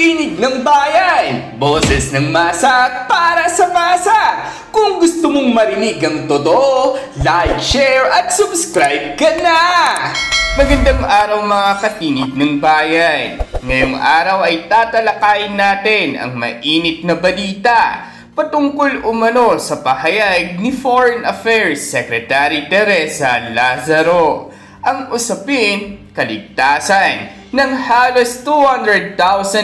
Tinig ng bayan, boses ng masa para sa masa. Kung gusto mong marinig ang totoo, like, share at subscribe ka na! Magandang araw mga katinig ng bayan. Ngayong araw ay tatalakayin natin ang mainit na balita patungkol umano sa pahayag ni Foreign Affairs Secretary Teresa Lazaro. Ang usapin, kaligtasan ng halos 200,000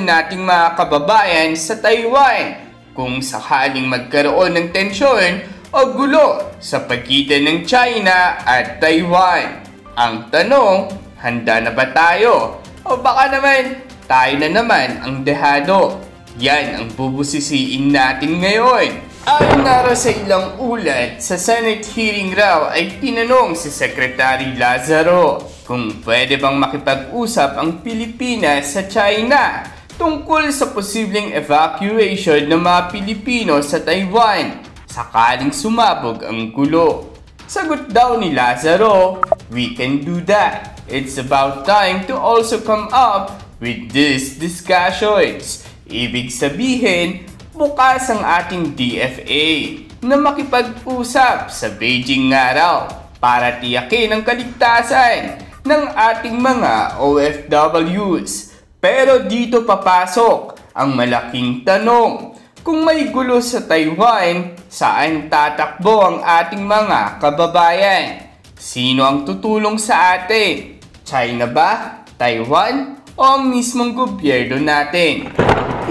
nating mga kababayan sa Taiwan kung sakaling magkaroon ng tensyon o gulo sa pagitan ng China at Taiwan. Ang tanong, handa na ba tayo? O baka naman, tayo na naman ang dehado? Yan ang bubusisiin natin ngayon. Ayon nga raw sa ilang ulat, sa Senate hearing raw ay tinanong si Secretary Lazaro kung pwede bang makipag-usap ang Pilipinas sa China tungkol sa posibleng evacuation ng mga Pilipino sa Taiwan sakaling sumabog ang gulo. Sagot daw ni Lazaro, "We can do that. It's about time to also come up with these discussions." Ibig sabihin, bukas ang ating DFA na makipag-usap sa Beijing nga raw para tiyakin ang kaligtasan ng ating mga OFWs. Pero dito papasok ang malaking tanong. Kung may gulo sa Taiwan, saan tatakbo ang ating mga kababayan? Sino ang tutulong sa atin? China ba? Taiwan? O ang mismong gobyerno natin?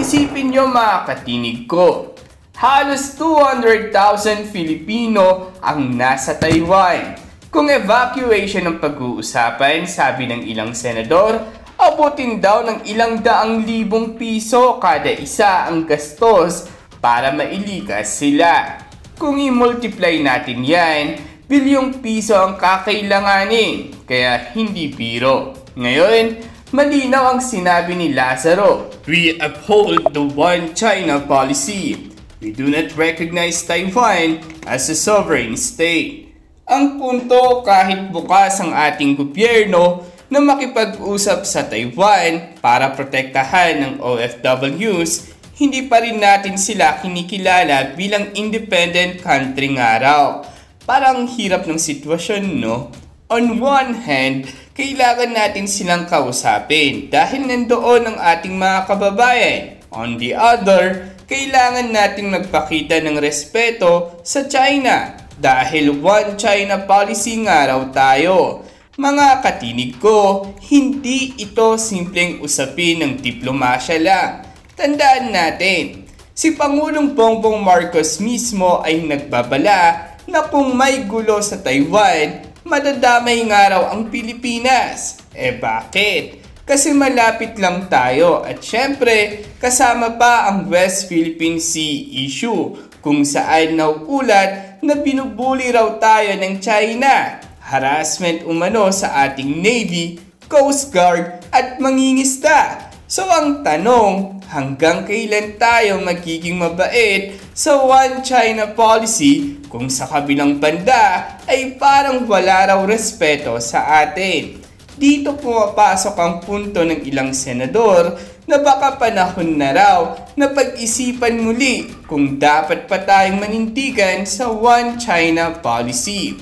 Isipin nyo mga katinig ko, halos 200,000 Filipino ang nasa Taiwan. Kung evacuation ang pag-uusapan, sabi ng ilang senador, abutin daw ng ilang daang libong piso kada isa ang gastos para mailikas sila. Kung i-multiply natin yan, bilyong piso ang kakailanganin, kaya hindi biro. Ngayon, malinaw ang sinabi ni Lazaro, "We uphold the One China policy. We do not recognize Taiwan as a sovereign state." Ang punto, kahit bukas ang ating gobyerno na makipag-usap sa Taiwan para protektahan ng OFWs, hindi pa rin natin sila kinikilala bilang independent country nga raw. Parang hirap ng sitwasyon, no? On one hand, kailangan natin silang kausapin dahil nandoon ang ating mga kababayan. On the other, kailangan nating magpakita ng respeto sa China dahil One China policy nga raw tayo. Mga katinig ko, hindi ito simpleng usapin ng diplomasya lang. Tandaan natin, si Pangulong Bongbong Marcos mismo ay nagbabala na kung may gulo sa Taiwan, madadamay nga raw ang Pilipinas. Bakit? Kasi malapit lang tayo at syempre kasama pa ang West Philippine Sea issue kung saan nauulat na binubuli raw tayo ng China. Harassment umano sa ating Navy, Coast Guard at mangingisda. So ang tanong, hanggang kailan tayo magiging mabait sa One China policy kung sa kabilang banda ay parang wala raw respeto sa atin? Dito pumapasok ang punto ng ilang senador na baka panahon na raw na pag-isipan muli kung dapat pa tayong manindigan sa One China policy.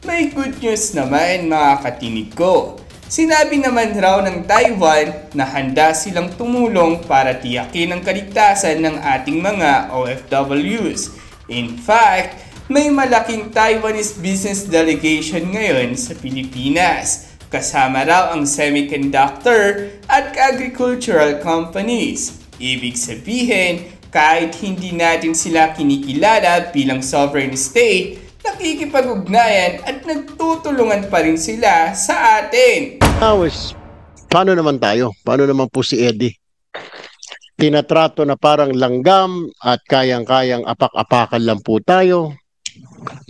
May good news naman mga katinig ko. Sinabi naman raw ng Taiwan na handa silang tumulong para tiyakin ang kaligtasan ng ating mga OFWs. In fact, may malaking Taiwanese business delegation ngayon sa Pilipinas. Kasama raw ang semiconductor at agricultural companies. Ibig sabihin, kahit hindi natin sila kinikilala bilang sovereign state, nakikipag-ugnayan at nagtutulungan pa rin sila sa atin. Paano naman tayo? Paano naman po si Eddie? Tinatrato na parang langgam at kayang-kayang apak-apakan lang po tayo.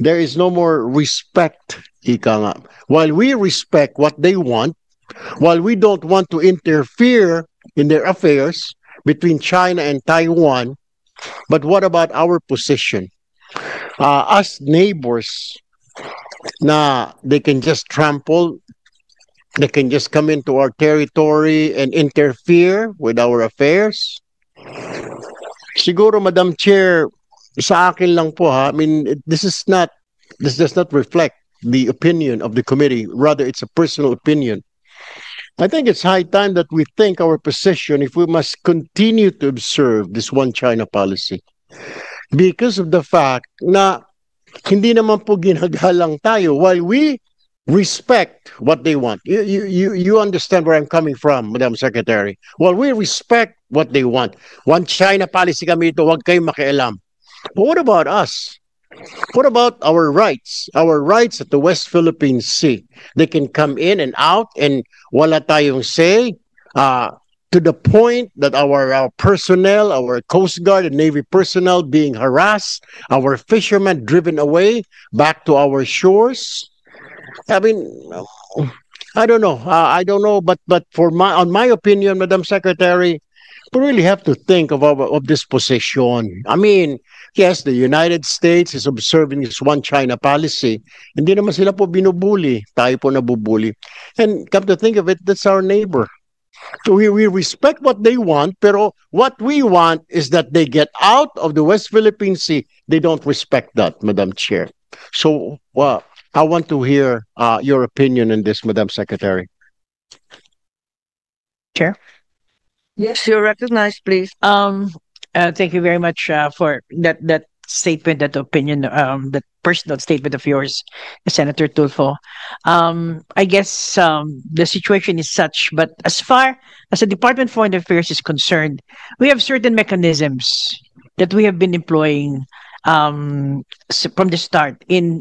There is no more respect, ika nga. While we respect what they want, while we don't want to interfere in their affairs between China and Taiwan, but what about our position? As neighbors, na they can just trample, they can just come into our territory and interfere with our affairs. Siguro, Madam Chair, sa akin lang po ha, I mean, this does not reflect the opinion of the committee. Rather, it's a personal opinion. I think it's high time that we think our position if we must continue to observe this one China policy. Because of the fact na hindi naman po ginagalang tayo while we respect what they want. You understand where I'm coming from, Madam Secretary. While we respect what they want. One China policy kami ito, huwag kayong makialam. But what about us? What about our rights? Our rights at the West Philippine Sea. They can come in and out and wala tayong say. To the point that our personnel, our Coast Guard and Navy personnel being harassed, our fishermen driven away back to our shores. I mean, I don't know. I don't know, but on my opinion, Madam Secretary, we really have to think of this position. I mean, yes, the United States is observing this one China policy. Hindi naman sila po binubuli. Tayo po nabubuli. And come to think of it, that's our neighbor. So we respect what they want, pero what we want is that they get out of the West Philippine Sea. They don't respect that, Madam Chair. So I want to hear your opinion on this, Madam Secretary. Chair? Yes, you're recognized, please. Thank you very much for that statement, that opinion, that personal statement of yours, Senator Tulfo. I guess the situation is such, but as far as the Department of Foreign Affairs is concerned, we have certain mechanisms that we have been employing from the start in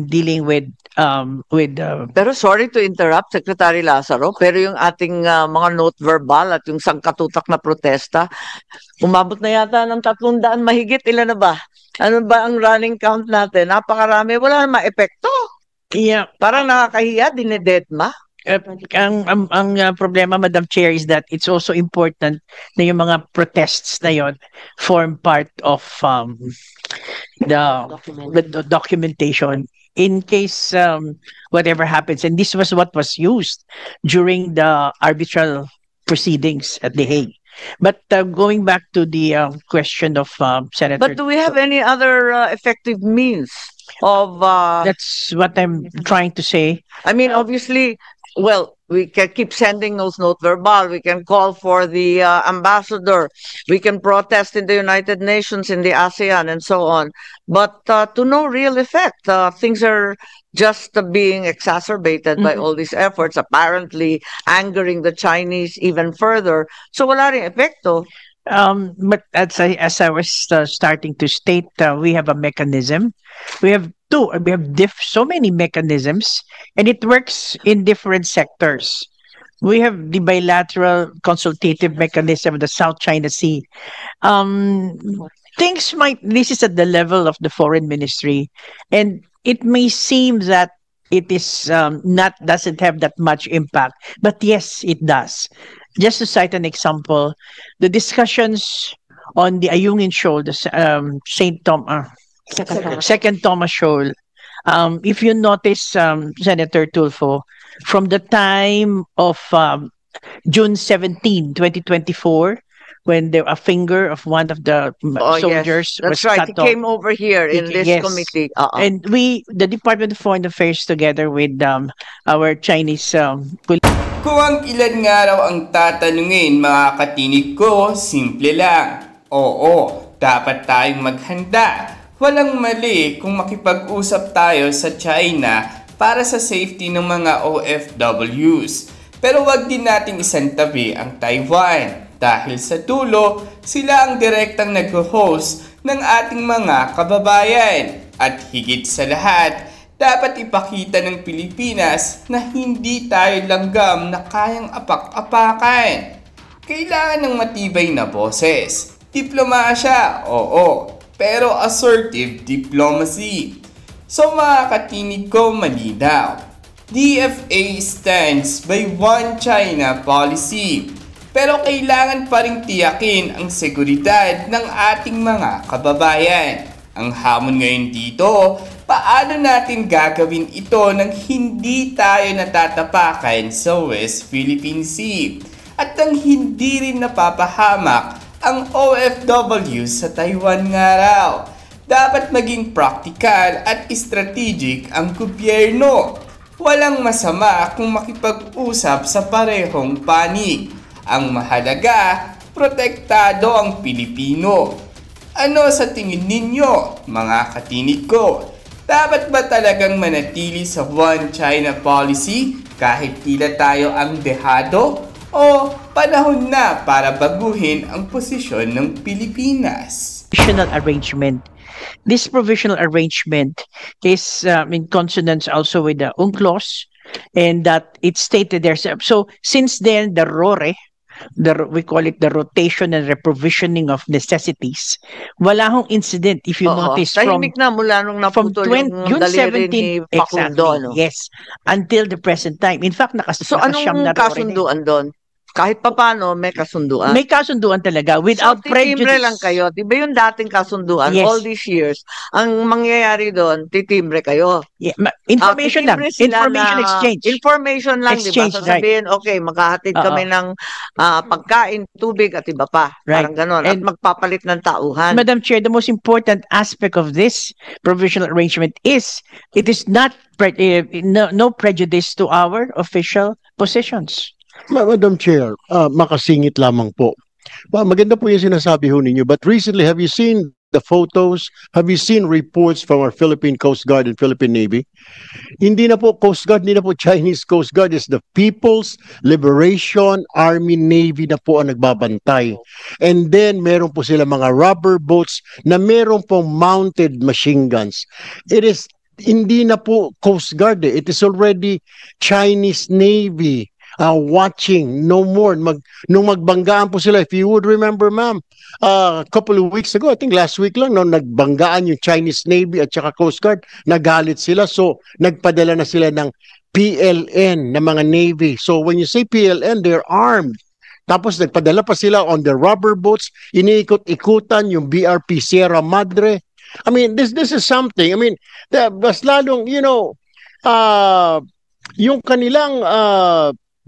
dealing with Pero sorry to interrupt, Secretary Lazaro, pero yung ating mga note verbal at yung sangkatutak na protesta, umabot na yata ng 300 mahigit. Ilan na ba? Ano ba ang running count natin? Napakarami. Wala na ma-epekto. Yeah. Parang nakakahiya, dinedetma. Ang problema, Madam Chair, is that it's also important na yung mga protests na yon form part of the documentation in case whatever happens. And this was what was used during the arbitral proceedings at The Hague. But going back to the question of Senator... But do we have any other effective means of... That's what I'm trying to say. I mean, obviously, well, we can keep sending those note verbal. We can call for the ambassador. We can protest in the United Nations, in the ASEAN, and so on. But to no real effect. Things are just being exacerbated by all these efforts, apparently angering the Chinese even further. So wala rin epekto. But as I was starting to state, we have a mechanism. We have so many mechanisms, and it works in different sectors. We have the bilateral consultative mechanism of the South China Sea. This is at the level of the foreign ministry, and it may seem that it is doesn't have that much impact, but yes, it does. Just to cite an example, the discussions on the Ayungin Shoal, the Second Thomas Shoal. If you notice, Senator Tulfo, from the time of June 17, 2024, when a finger of one of the soldiers was right. cut He off. came over here in this committee. And the Department of Foreign Affairs, together with our Chinese Kung ang ilan nga raw ang tatanungin, mga katinig ko, simple lang. Oo, dapat tayong maghanda. Walang mali kung makipag-usap tayo sa China para sa safety ng mga OFWs. Pero wag din nating isantabi ang Taiwan dahil sa dulo, sila ang direktang nag-host ng ating mga kababayan. At higit sa lahat, dapat ipakita ng Pilipinas na hindi tayo langgam na kayang apak-apakan. Kailangan ng matibay na boses. Diplomasya, oo, pero assertive diplomacy. So mga katinig ko, malinaw. DFA stands by One China policy. Pero kailangan pa ring tiyakin ang seguridad ng ating mga kababayan. Ang hamon ngayon dito, paano natin gagawin ito nang hindi tayo natatapakan sa West Philippine Sea at nang hindi rin napapahamak ang OFW sa Taiwan nga raw. Dapat maging praktikal at strategic ang gobyerno. Walang masama kung makipag-usap sa parehong panig. Ang mahalaga, protektado ang Pilipino. Ano sa tingin ninyo, mga katinig ko? Dapat ba talagang manatili sa One China policy kahit tila tayo ang dehado? O panahon na para baguhin ang posisyon ng Pilipinas? Provisional arrangement. This provisional arrangement is in consonance also with the UNCLOS, and that it stated there. So since then, the RORE, we call it the rotation and reprovisioning of necessities. Wala hong incident, if you notice, from tahimik na mula nung naputol yung June daliri 17, ni exactly, Facundo, no? yes, until the present time. In fact, So anong kasunduan doon? Kahit papano may kasunduan. May kasunduan talaga without so, titimbre prejudice. lang kayo. Di ba yung dating kasunduan, Yes. all these years, ang mangyayari doon, titimbre kayo. Yeah, information lang. Titimbre sila Information na- exchange. Information lang, di ba? Exchange, Sasabihin, okay, maghahatid Oo. kami ng pagkain, tubig, at iba pa. Right. Parang ganon. At And- magpapalit ng tauhan. Madam Chair, the most important aspect of this provisional arrangement is it is not no prejudice to our official positions. Madam Chair, makasingit lamang po. Maganda po yung sinasabi ho ninyo. But recently, have you seen the photos? Have you seen reports from our Philippine Coast Guard and Philippine Navy? Hindi na po Coast Guard, hindi na po Chinese Coast Guard. It's the People's Liberation Army Navy na po ang nagbabantay. And then, meron po sila mga rubber boats na meron pong mounted machine guns. It is, hindi na po Coast Guard eh. It is already Chinese Navy. Watching, no more. Nung magbanggaan po sila, if you would remember, ma'am, a couple of weeks ago, I think last week lang, no, nagbanggaan yung Chinese Navy at saka Coast Guard, nagalit sila. So, nagpadala na sila ng PLN na mga Navy. So, when you say PLN, they're armed. Tapos, nagpadala pa sila on the rubber boats, iniikot-ikutan yung BRP Sierra Madre. I mean, this is something. I mean, mas lalong, yung kanilang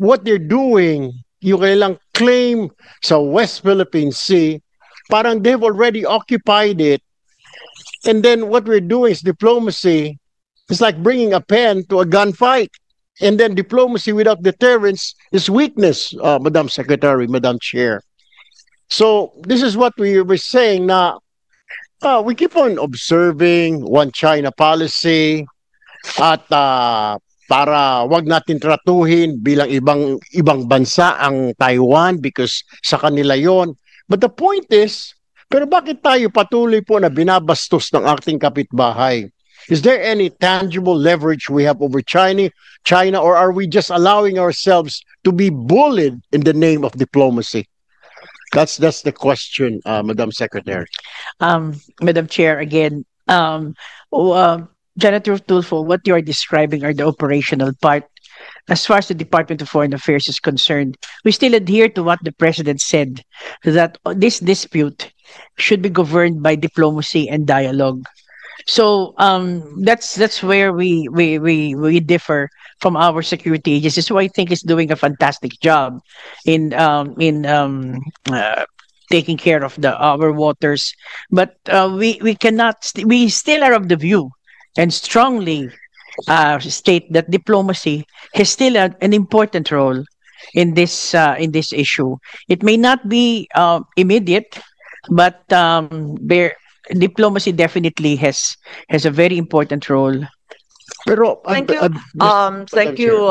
what they're doing, yung kanilang claim sa West Philippine Sea, parang they've already occupied it. And then what we're doing is diplomacy. It's like bringing a pen to a gunfight. And then diplomacy without deterrence is weakness, Madam Secretary, Madam Chair. So this is what we were saying na we keep on observing One China policy at para wag natin tratuhin bilang ibang bansa ang Taiwan because sa kanila yon. But the point is, pero bakit tayo patuloy po na binabastos ng ating kapitbahay? Is there any tangible leverage we have over China, or are we just allowing ourselves to be bullied in the name of diplomacy? That's the question, Madam Secretary. Madam Chair, again, Senator Tulfo, what you are describing are the operational part. As far as the Department of Foreign Affairs is concerned, we still adhere to what the President said, that this dispute should be governed by diplomacy and dialogue. So that's where we differ from our security agencies, who I think is doing a fantastic job in taking care of our waters. But we still are of the view and strongly state that diplomacy has still an important role in this issue. It may not be immediate, but diplomacy definitely has a very important role. Pero Thank you,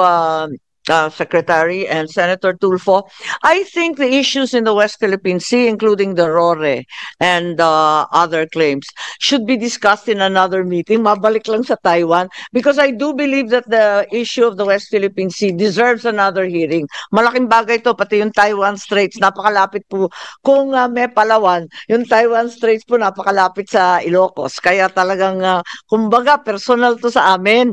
Secretary and Senator Tulfo. I think the issues in the West Philippine Sea, including the RORE and other claims, should be discussed in another meeting. Mabalik lang sa Taiwan, because I do believe that the issue of the West Philippine Sea deserves another hearing. Malaking bagay to, pati yung Taiwan Straits, napakalapit po. Kung may Palawan, yung Taiwan Straits po napakalapit sa Ilocos. Kaya talagang, kumbaga, personal to sa amin.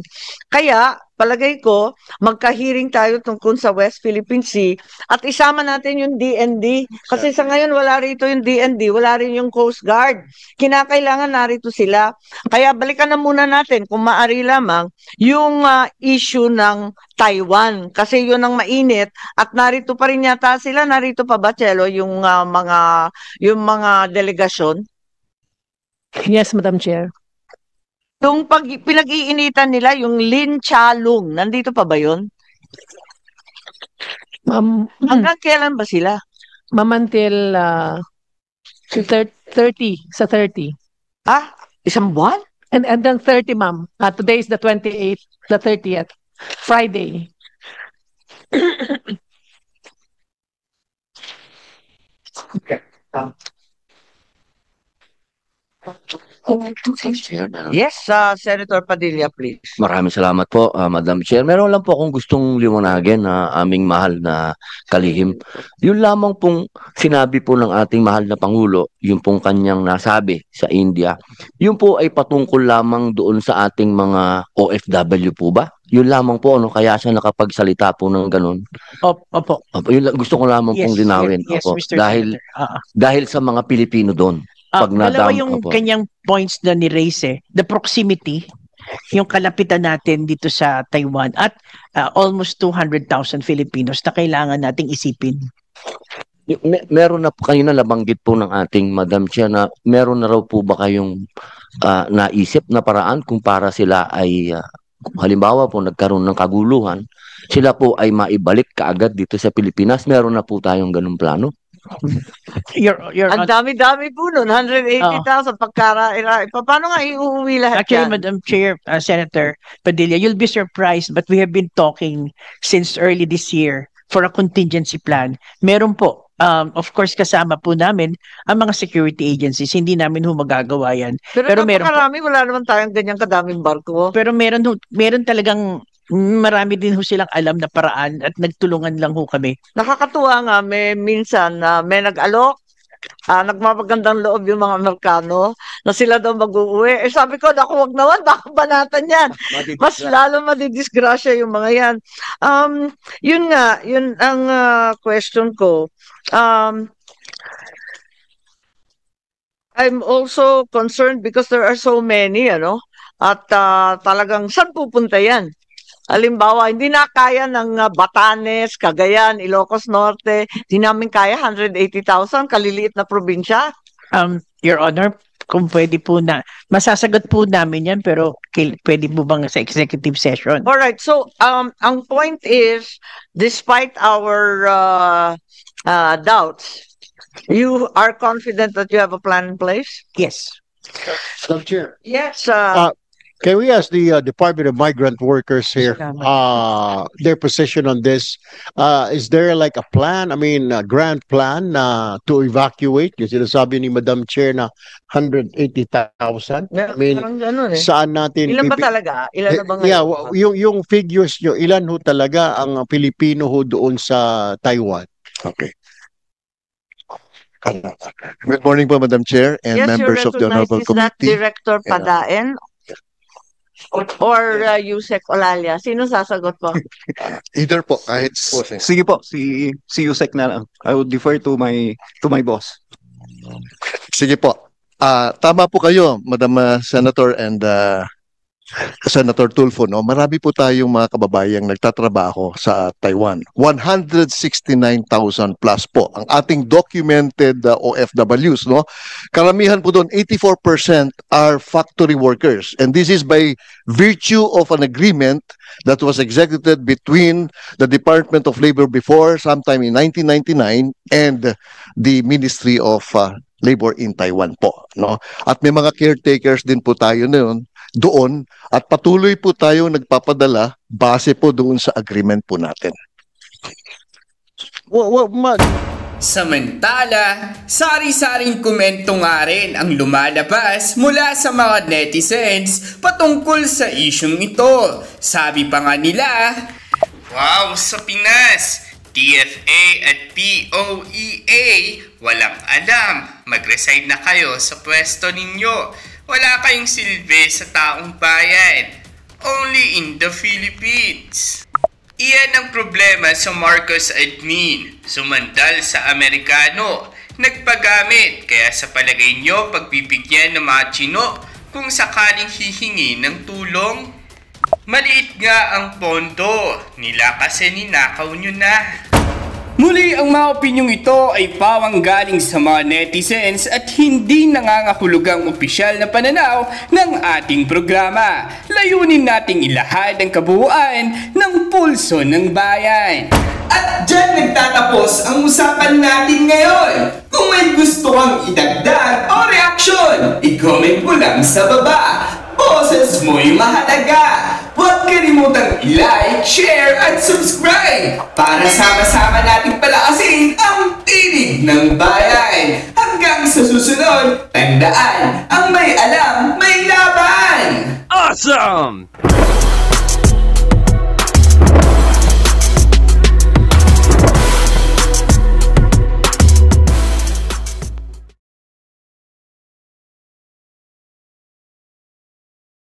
Kaya, palagay ko, magka-hearing tayo tungkol sa West Philippine Sea at isama natin yung DND. Kasi sa ngayon wala rito yung DND, wala rin yung Coast Guard. Kinakailangan narito sila. Kaya balikan na muna natin kung maaari lamang yung issue ng Taiwan. Kasi yun ang mainit at narito pa rin yata sila, narito pa ba, Chelo, yung mga delegasyon? Yes, Madam Chair. Yung pinag-iinitan nila, yung Lin Chalung, nandito pa ba yun? Hanggang kailan ba sila? Ma'am, until 30, sa 30. Ah, isang buwan? And then 30, ma'am. Today is the 28th, the 30th, Friday. Yes, Senator Padilla, please. Maraming salamat po, Madam Chair. Meron lang po akong gustong liwanagin na aming mahal na kalihim. Yun lamang pong sinabi po ng ating mahal na Pangulo, yung pong kanyang nasabi sa India, yun po ay patungkol lamang doon sa ating mga OFW po ba? Yun lamang po, ano, kaya siya nakapagsalita po ng ganun. Opo. Yun, gusto ko lamang pong linawin. Yes, Opo. Mr. Senator. Dahil sa mga Pilipino doon. Pag Dalawa nadam- yung Opo. kanyang points na ni-raise The proximity, yung kalapitan natin dito sa Taiwan at almost 200,000 Filipinos na kailangan nating isipin. Meron na po kanina nabanggit po ng ating Madam Chair na meron na raw po ba kayong naisip na paraan kung para sila ay kung halimbawa po nagkaroon ng kaguluhan, sila po ay maibalik kaagad dito sa Pilipinas. Meron na po tayong ganung plano. Ang dami-dami po nun, 180,000 paano nga iuwi lahat Actually, yan? Madam Chair, Senator Padilla, you'll be surprised but we have been talking since early this year for a contingency plan. Meron po. Of course, kasama po namin ang mga security agencies. Hindi namin magagawa yan. Pero meron po. napakarami, wala naman tayong ganyang kadaming barko. Pero meron talagang marami din silang alam na paraan at nagtulungan lang kami. Nakakatuwa nga, minsan may nag-alok, nagmamagandang loob yung mga Amerikano na sila daw mag-uwi. Sabi ko, naku, wag naman, baka banatan yan. Mas lalo madidisgrasya yung mga yan. Yun nga, yun ang question ko. I'm also concerned because there are so many, at talagang saan pupunta yan? Halimbawa, hindi na kaya ng Batanes, Cagayan, Ilocos Norte, hindi namin kaya 180,000, kaliliit na probinsya. Your Honor, kung pwede po masasagot po namin yan, pero pwede po bang sa executive session? Alright, so ang point is, despite our doubts, you are confident that you have a plan in place? Yes. Madam Chair, Yes. can we ask the Department of Migrant Workers here their position on this? Is there like a plan, a grand plan to evacuate? Yung sinasabi ni Madam Chair na 180,000. Parang ganun eh. Saan natin Ilan ba talaga? Ilan na ba ngayon? Yeah, yung figures nyo, ilan ho talaga ang Pilipino ho doon sa Taiwan? Okay. Good morning po, Madam Chair and Yes, members of the Honorable Is that Committee. Director Padaen? Or Yusek Olalia? Sino sasagot po? Either po, kahit Sige po, si Yusek na lang. I would defer to my boss. sige po. Tama po kayo, Madam Senator and Senator Tulfo, no? Marami po tayong mga kababayang nagtatrabaho sa Taiwan. 169,000 plus po ang ating documented OFWs, no? Karamihan po doon, 84% are factory workers. And this is by virtue of an agreement that was executed between the Department of Labor before, sometime in 1999, and the Ministry of Labor in Taiwan po, no? At may mga caretakers din po tayo doon at patuloy po tayo nagpapadala base po doon sa agreement po natin. Samantala, sari-saring komento nga rin ang lumalabas mula sa mga netizens patungkol sa isyung ito. Sabi pa nga nila, wow, sa Pinas, TFA at POEA, walang alam, mag-resign na kayo sa pwesto ninyo. Wala kayong silbi sa taong bayan. only in the Philippines. Iyan ang problema sa Marcos admin, sumandal sa Amerikano, nagpagamit, kaya sa palagay nyo pagbibigyan ng mga Chino kung sakaling hihingi ng tulong? Maliit nga ang pondo, nila kasi ninakaw nyo na. Muli, ang mga opinyong ito ay pawang galing sa mga netizens at hindi nangangahulugang opisyal na pananaw ng ating programa. Layunin nating ilahad ang kabuuan ng pulso ng bayan. At dyan nagtatapos ang usapan natin ngayon. Kung may gusto kang idagdag o reaksyon, i-comment mo lang sa baba. Boses mo'y mahalaga. Huwag kalimutang i-like, share, at subscribe para sama-sama nating palakasin ang tinig ng bayan. Hanggang sa susunod, tandaan, ang may alam, may laban! Awesome!